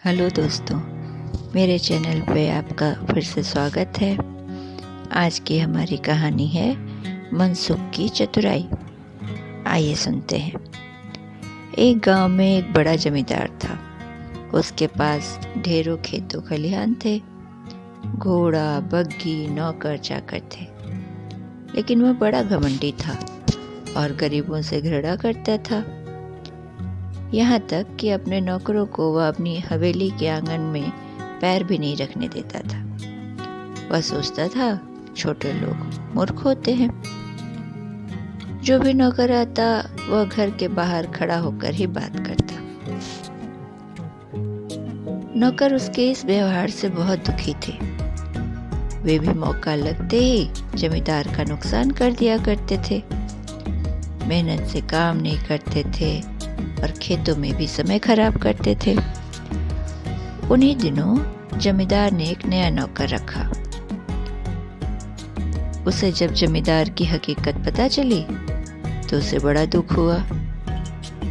Hello दोस्तों, मेरे channel पे आपका फिर से स्वागत है। आज की हमारी कहानी है मनसुख की चतुराई। आइए सुनते हैं। एक गांव में एक बड़ा जमींदार था। उसके पास ढेरों खेतों खलिहान थे। घोड़ा, बग्घी, नौकर चाकर थे। लेकिन वह बड़ा घमंडी था और गरीबों से घृणा करता था। यहाँ तक कि अपने नौकरों को वह अपनी हवेली के आंगन में पैर भी नहीं रखने देता था। वह सोचता था छोटे लोग मूर्ख होते हैं। जो भी नौकर आता वह घर के बाहर खड़ा होकर ही बात करता। नौकर उसके इस व्यवहार से बहुत दुखी थे। वे भी मौका लगते ही जमींदार का नुकसान कर दिया करते थे। मेहनत से काम नहीं करते थे और खेतों में भी समय खराब करते थे। उन्हीं दिनों जमींदार ने एक नया नौकर रखा। उसे जब जमींदार की हकीकत पता चली तो उसे बड़ा दुख हुआ,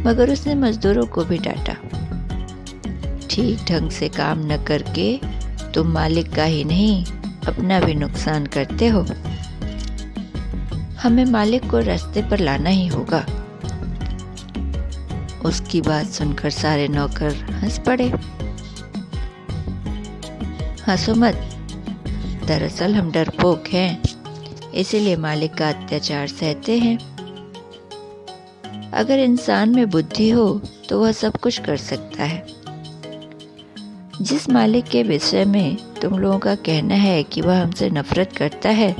मगर उसने मजदूरों को भी डांटा। ठीक ढंग से काम न करके तुम मालिक का ही नहीं अपना भी नुकसान करते हो। हमें मालिक को रास्ते पर लाना ही होगा। उसकी बात सुनकर सारे नौकर हंस पड़े। हंसो मत, दरअसल हम डरपोक हैं, इसीलिए मालिक का अत्याचार सहते हैं। अगर इंसान में बुद्धि हो तो वह सब कुछ कर सकता है। जिस मालिक के विषय में तुम लोगों का कहना है कि वह हमसे नफरत करता है,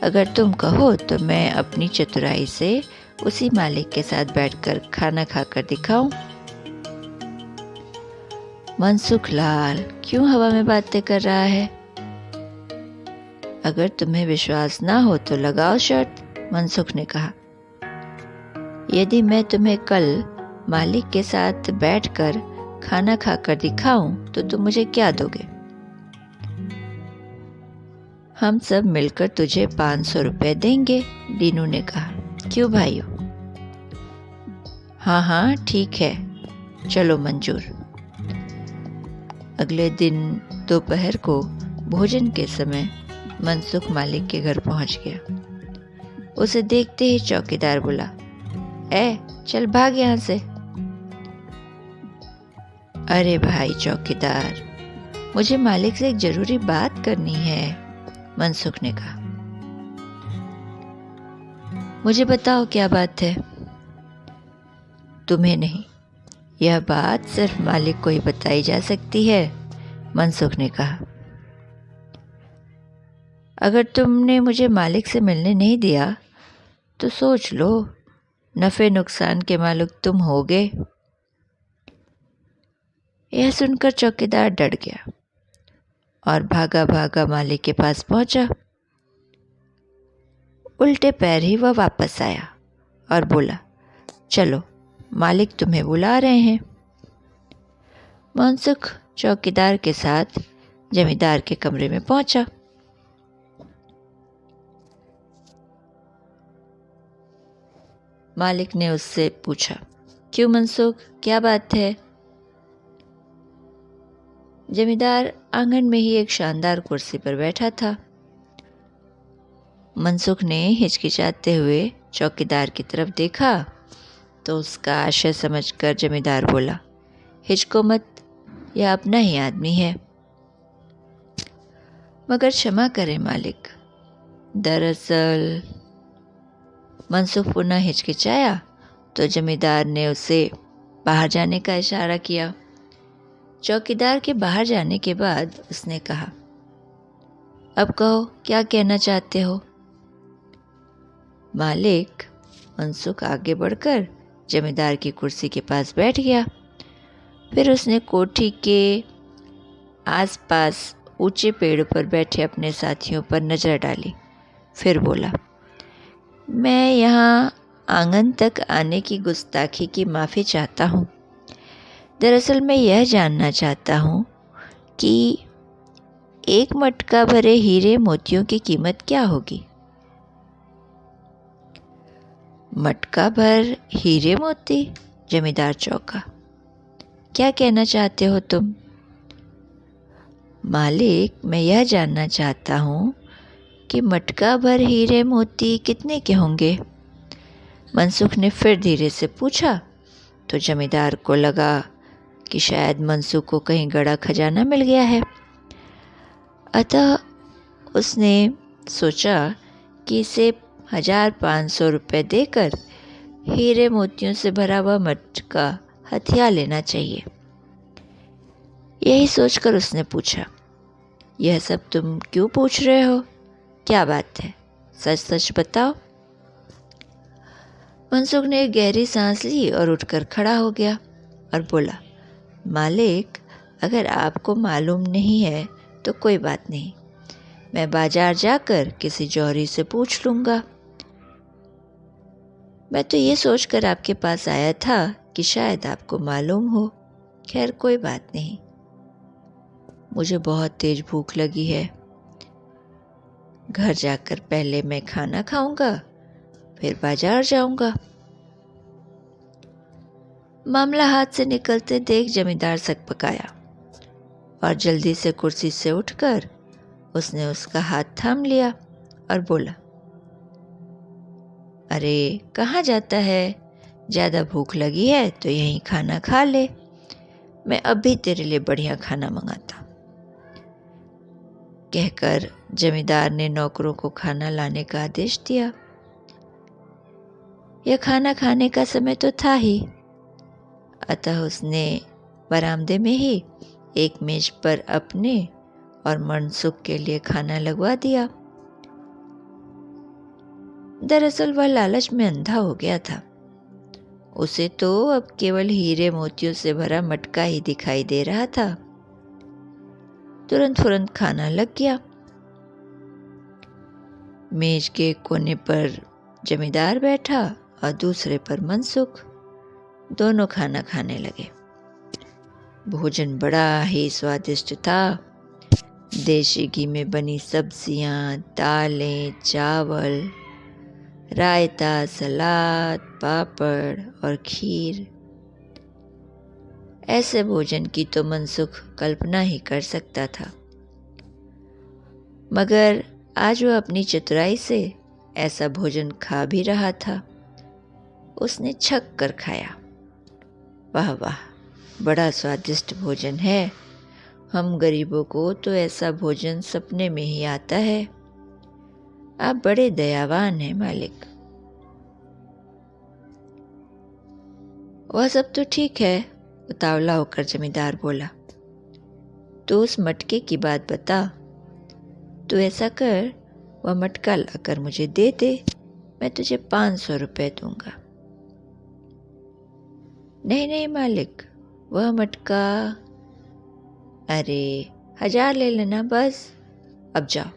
अगर तुम कहो तो मैं अपनी चतुराई से उसी मालिक के साथ बैठकर खाना खाकर दिखाऊं। मनसुख लाल क्यों हवा में बातें कर रहा है? अगर तुम्हें विश्वास ना हो तो लगाओ शर्त, मनसुख ने कहा। यदि मैं तुम्हें कल मालिक के साथ बैठकर खाना खाकर दिखाऊं तो तुम मुझे क्या दोगे? हम सब मिलकर तुझे 500 रुपए देंगे, दीनू ने कहा। क्यों भाइयों? हाँ ठीक है, चलो मंजूर। अगले दिन दोपहर को भोजन के समय मनसुख मालिक के घर पहुंच गया। उसे देखते ही चौकीदार बोला, चल भाग यहाँ से। अरे भाई चौकीदार, मुझे मालिक से एक जरूरी बात करनी है, मनसुख ने कहा। मुझे बताओ क्या बात है? तुम्हें नहीं, यह बात सिर्फ मालिक को ही बताई जा सकती है, मनसुख ने कहा। अगर तुमने मुझे मालिक से मिलने नहीं दिया तो सोच लो, नफे नुकसान के मालिक तुम होगे। यह सुनकर चौकीदार डर गया और भागा भागा मालिक के पास पहुंचा। उल्टे पैर ही वह वापस आया और बोला, चलो मालिक तुम्हें बुला रहे हैं। मनसुख चौकीदार के साथ जमींदार के कमरे में पहुंचा। मालिक ने उससे पूछा, क्यों मनसुख, क्या बात है? जमींदार आंगन में ही एक शानदार कुर्सी पर बैठा था। मनसुख ने हिचकिचाते हुए चौकीदार की तरफ देखा तो उसका आशय समझकर जमींदार बोला, हिचको मत, यह अपना ही आदमी है। मगर क्षमा करें मालिक, दरअसल। मनसुख पुनः हिचकिचाया तो जमींदार ने उसे बाहर जाने का इशारा किया। चौकीदार के बाहर जाने के बाद उसने कहा, अब कहो क्या कहना चाहते हो? मालिक, मनसुख आगे बढ़कर जमींदार की कुर्सी के पास बैठ गया। फिर उसने कोठी के आसपास ऊंचे पेड़ों पर बैठे अपने साथियों पर नजर डाली। फिर बोला, मैं यहाँ आंगन तक आने की गुस्ताखी की माफ़ी चाहता हूँ। दरअसल मैं यह जानना चाहता हूँ कि एक मटका भरे हीरे मोतियों की कीमत क्या होगी? मटका भर हीरे मोती? जमींदार चौंका। क्या कहना चाहते हो तुम? मालिक, मैं यह जानना चाहता हूँ कि मटका भर हीरे मोती कितने के होंगे? मनसुख ने फिर धीरे से पूछा। तो जमींदार को लगा कि शायद मनसुख को कहीं गड़ा खजाना मिल गया है। अतः उसने सोचा कि इसे 1500 रुपये देकर हीरे मोतियों से भरा हुआ मटका हथिया लेना चाहिए। यही सोचकर उसने पूछा, यह सब तुम क्यों पूछ रहे हो? क्या बात है, सच सच बताओ। मनसुख ने एक गहरी सांस ली और उठकर खड़ा हो गया और बोला, मालिक, अगर आपको मालूम नहीं है तो कोई बात नहीं, मैं बाजार जाकर किसी जौहरी से पूछ लूँगा। मैं तो ये सोचकर आपके पास आया था कि शायद आपको मालूम हो। खैर कोई बात नहीं, मुझे बहुत तेज भूख लगी है। घर जाकर पहले मैं खाना खाऊंगा, फिर बाजार जाऊंगा। मामला हाथ से निकलते देख जमींदार सकपकाया और जल्दी से कुर्सी से उठकर उसने उसका हाथ थाम लिया और बोला, अरे कहाँ जाता है? ज़्यादा भूख लगी है तो यहीं खाना खा ले, मैं अभी तेरे लिए बढ़िया खाना मंगाता। कहकर जमींदार ने नौकरों को खाना लाने का आदेश दिया। यह खाना खाने का समय तो था ही, अतः उसने बरामदे में ही एक मेज पर अपने और मनसुख के लिए खाना लगवा दिया। दरअसल वह लालच में अंधा हो गया था। उसे तो अब केवल हीरे मोतियों से भरा मटका ही दिखाई दे रहा था। तुरंत खाना लग गया। मेज के कोने पर जमींदार बैठा और दूसरे पर मनसुख। दोनों खाना खाने लगे। भोजन बड़ा ही स्वादिष्ट था। देशी घी में बनी सब्जियां, दालें, चावल, रायता, सलाद, पापड़ और खीर। ऐसे भोजन की तो मनसुख कल्पना ही कर सकता था, मगर आज वह अपनी चतुराई से ऐसा भोजन खा भी रहा था। उसने छक कर खाया। वाह वाह, बड़ा स्वादिष्ट भोजन है। हम गरीबों को तो ऐसा भोजन सपने में ही आता है। आप बड़े दयावान हैं मालिक। वह सब तो ठीक है, उतावला होकर जमींदार बोला। तो उस मटके की बात बता। तू ऐसा कर, वह मटका लाकर मुझे दे दे, मैं तुझे 500 रुपये दूंगा। नहीं मालिक, वह मटका। अरे 1000 ले लेना बस। अब जाओ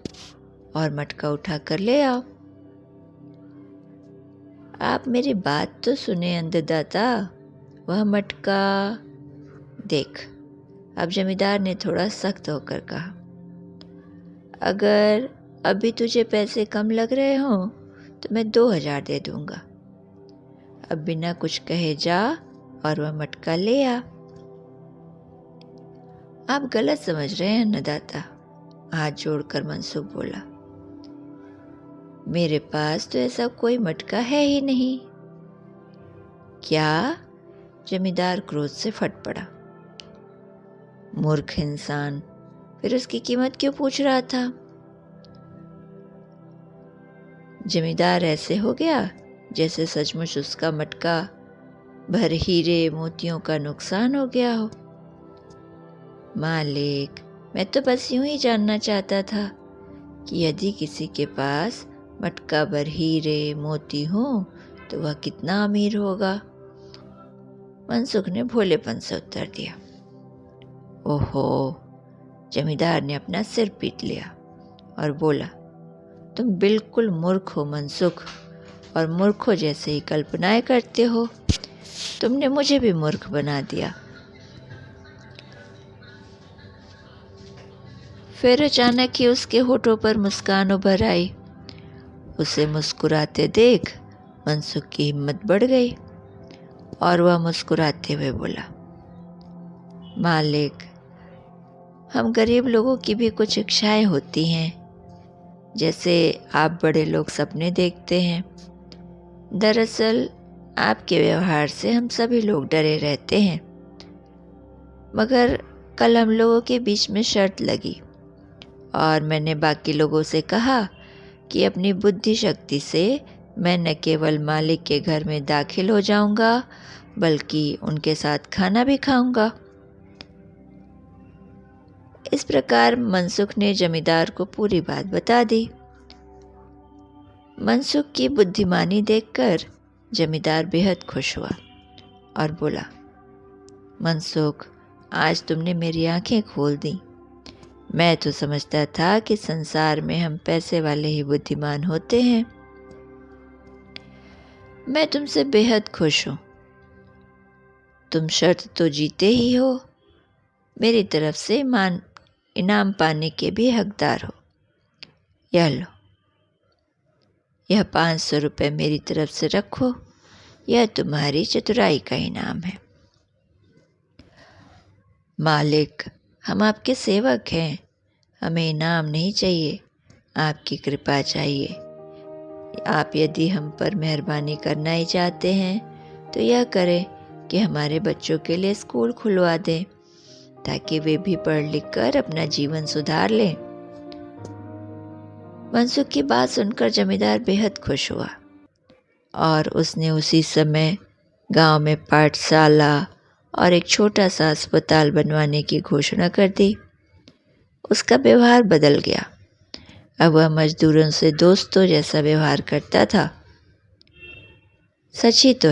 और मटका उठा कर ले आओ। आप मेरी बात तो सुने अन्नदाता। वह मटका देख। अब जमींदार ने थोड़ा सख्त होकर कहा, अगर अभी तुझे पैसे कम लग रहे हों तो मैं 2000 दे दूंगा। अब बिना कुछ कहे जा और वह मटका ले आ। आप गलत समझ रहे हैं अन्नदाता, हाथ जोड़कर मनसुख बोला। मेरे पास तो ऐसा कोई मटका है ही नहीं। क्या? जमींदार क्रोध से फट पड़ा। मूर्ख इंसान, फिर उसकी कीमत क्यों पूछ रहा था? जमींदार ऐसे हो गया जैसे सचमुच उसका मटका भर हीरे मोतियों का नुकसान हो गया हो। मालिक, मैं तो बस यूं ही जानना चाहता था कि यदि किसी के पास मटका भर हीरे मोती हो तो वह कितना अमीर होगा। मनसुख ने भोलेपन से उत्तर दिया। ओहो, जमींदार ने अपना सिर पीट लिया और बोला, तुम बिल्कुल मूर्ख हो मनसुख, और मूर्खों जैसे ही कल्पनाएं करते हो। तुमने मुझे भी मूर्ख बना दिया। फिर अचानक ही उसके होठों पर मुस्कान उभर आई। उसे मुस्कुराते देख मनसुख की हिम्मत बढ़ गई और वह मुस्कुराते हुए बोला, मालिक, हम गरीब लोगों की भी कुछ इच्छाएं होती हैं, जैसे आप बड़े लोग सपने देखते हैं। दरअसल आपके व्यवहार से हम सभी लोग डरे रहते हैं। मगर कल हम लोगों के बीच में शर्त लगी और मैंने बाकी लोगों से कहा कि अपनी बुद्धि शक्ति से मैं न केवल मालिक के घर में दाखिल हो जाऊंगा, बल्कि उनके साथ खाना भी खाऊंगा। इस प्रकार मनसुख ने जमींदार को पूरी बात बता दी। मनसुख की बुद्धिमानी देखकर जमींदार बेहद खुश हुआ और बोला, मनसुख, आज तुमने मेरी आंखें खोल दी। मैं तो समझता था कि संसार में हम पैसे वाले ही बुद्धिमान होते हैं। मैं तुमसे बेहद खुश हूँ। तुम शर्त तो जीते ही हो, मेरी तरफ से इनाम पाने के भी हकदार हो। यह लो, यह 500 रुपये मेरी तरफ से रखो, यह तुम्हारी चतुराई का इनाम है। मालिक, हम आपके सेवक हैं, हमें इनाम नहीं चाहिए, आपकी कृपा चाहिए। आप यदि हम पर मेहरबानी करना ही चाहते हैं तो यह करें कि हमारे बच्चों के लिए स्कूल खुलवा दें, ताकि वे भी पढ़ लिख कर अपना जीवन सुधार लें। मनसुख की बात सुनकर जमींदार बेहद खुश हुआ और उसने उसी समय गांव में पाठशाला और एक छोटा सा अस्पताल बनवाने की घोषणा कर दी। उसका व्यवहार बदल गया। अब वह मजदूरों से दोस्तों जैसा व्यवहार करता था। सच ही तो